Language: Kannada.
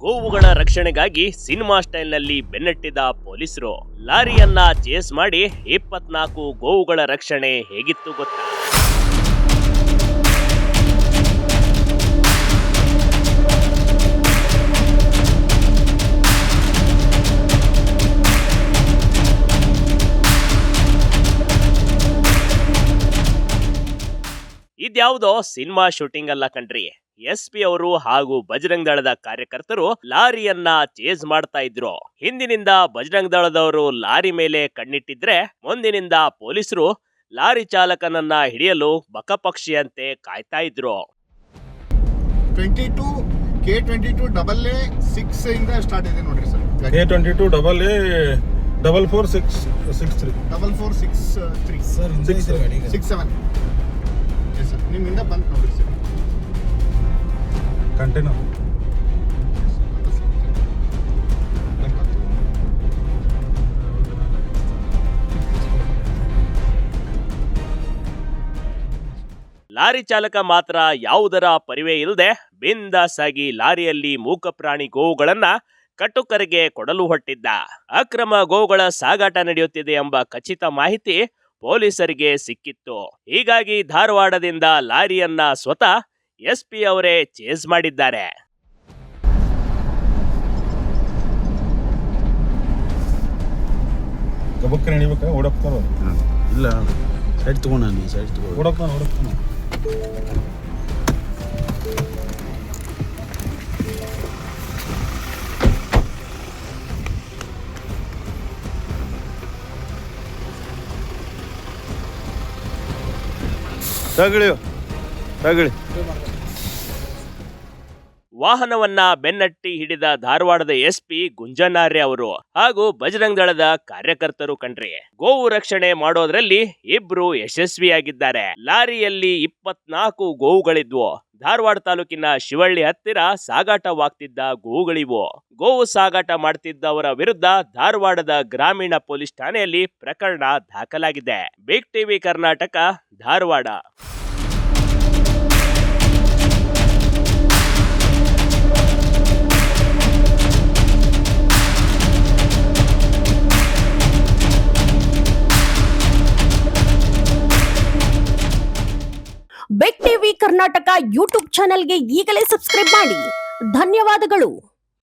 ಗೋವುಗಳ ರಕ್ಷಣೆಗಾಗಿ ಸಿನಿಮಾ ಸ್ಟೈಲ್ನಲ್ಲಿ ಬೆನ್ನಟ್ಟಿದ ಪೊಲೀಸರು ಲಾರಿಯನ್ನ ಚೇಸ್ ಮಾಡಿ 24 ಗೋವುಗಳ ರಕ್ಷಣೆ ಹೇಗಿತ್ತು ಗೊತ್ತಾ? ಇದ್ಯಾವುದೋ ಸಿನಿಮಾ ಶೂಟಿಂಗ್ ಅಲ್ಲ ಕಣ್ರಿ. SP ಅವರು ಹಾಗೂ ಬಜರಂಗ್ ದಳದ ಕಾರ್ಯಕರ್ತರು ಲಾರಿಯನ್ನ ಚೇಸ್ ಮಾಡ್ತಾ ಇದ್ರು. ಹಿಂದಿನಿಂದ ಬಜರಂಗ್ ದಳದವರು ಲಾರಿ ಮೇಲೆ ಕಣ್ಣಿಟ್ಟಿದ್ರೆ ಮುಂದಿನಿಂದ ಪೊಲೀಸರು ಲಾರಿ ಚಾಲಕನನ್ನ ಹಿಡಿಯಲು ಬಕಪಕ್ಷಿಯಂತೆ ಕಾಯ್ತಾ ಇದ್ರು. 22 K22 AA6 ಇಂದ ಸ್ಟಾರ್ಟ್ ಇದೆ ನೋಡ್ರಿ sir. K22 AA44663 4463 sir 67 sir ನಿಮ್ಮಿಂದ ಬಂತು ನೋಡ್ರಿ ಸರ್. ಕಂಟೈನರ್ ಲಾರಿ ಚಾಲಕ ಮಾತ್ರ ಯಾವುದರ ಪರಿವೇ ಇಲ್ಲದೆ ಬಿಂದಾಸ್ ಆಗಿ ಲಾರಿಯಲ್ಲಿ ಮೂಕ ಪ್ರಾಣಿ ಗೋವುಗಳನ್ನ ಕಟ್ಟುಕರಿಗೆ ಕೊಡಲು ಹೊಟ್ಟಿದ್ದ. ಅಕ್ರಮ ಗೋವುಗಳ ಸಾಗಾಟ ನಡೆಯುತ್ತಿದೆ ಎಂಬ ಖಚಿತ ಮಾಹಿತಿ ಪೊಲೀಸರಿಗೆ ಸಿಕ್ಕಿತ್ತು. ಹೀಗಾಗಿ ಧಾರವಾಡದಿಂದ ಲಾರಿಯನ್ನ ಸ್ವತಃ SP ಅವರೇ ಚೇಸ್ ಮಾಡಿದ್ದಾರೆ. ಗಬಕ್ಕನೆ ಹಿಡಿಬೇಕ ಓಡಕ್ತಾನ ಇಲ್ಲ ಸೈಡ್ ತಗೊಂಡ ನೀ ಸೈಡ್ ತಗೋ ಓಡಕ್ತಾನ ತಗಳಿ ವಾಹನವನ್ನ ಬೆನ್ನಟ್ಟಿ ಹಿಡಿದ ಧಾರವಾಡದ SP ಗುಂಜನಾರ್ಯ ಅವರು ಹಾಗೂ ಬಜರಂಗ್ ದಳದ ಕಾರ್ಯಕರ್ತರು ಕಣ್ರಿ. ಗೋವು ರಕ್ಷಣೆ ಮಾಡೋದ್ರಲ್ಲಿ ಇಬ್ರು ಯಶಸ್ವಿಯಾಗಿದ್ದಾರೆ. ಲಾರಿಯಲ್ಲಿ 24 ಗೋವುಗಳಿದ್ವು. ಧಾರವಾಡ ತಾಲೂಕಿನ ಶಿವಳ್ಳಿ ಹತ್ತಿರ ಸಾಗಾಟವಾಗ್ತಿದ್ದ ಗೋವುಗಳಿವು. ಗೋವು ಸಾಗಾಟ ಮಾಡ್ತಿದ್ದವರ ವಿರುದ್ಧ ಧಾರವಾಡದ ಗ್ರಾಮೀಣ ಪೊಲೀಸ್ ಠಾಣೆಯಲ್ಲಿ ಪ್ರಕರಣ ದಾಖಲಾಗಿದೆ. Big TV Karnataka, Dharwad. Big TV Karnataka YouTube ಚಾನೆಲ್ಗೆ ಈಗಲೇ ಸಬ್ಸ್ಕ್ರೈಬ್ ಮಾಡಿ. ಧನ್ಯವಾದಗಳು.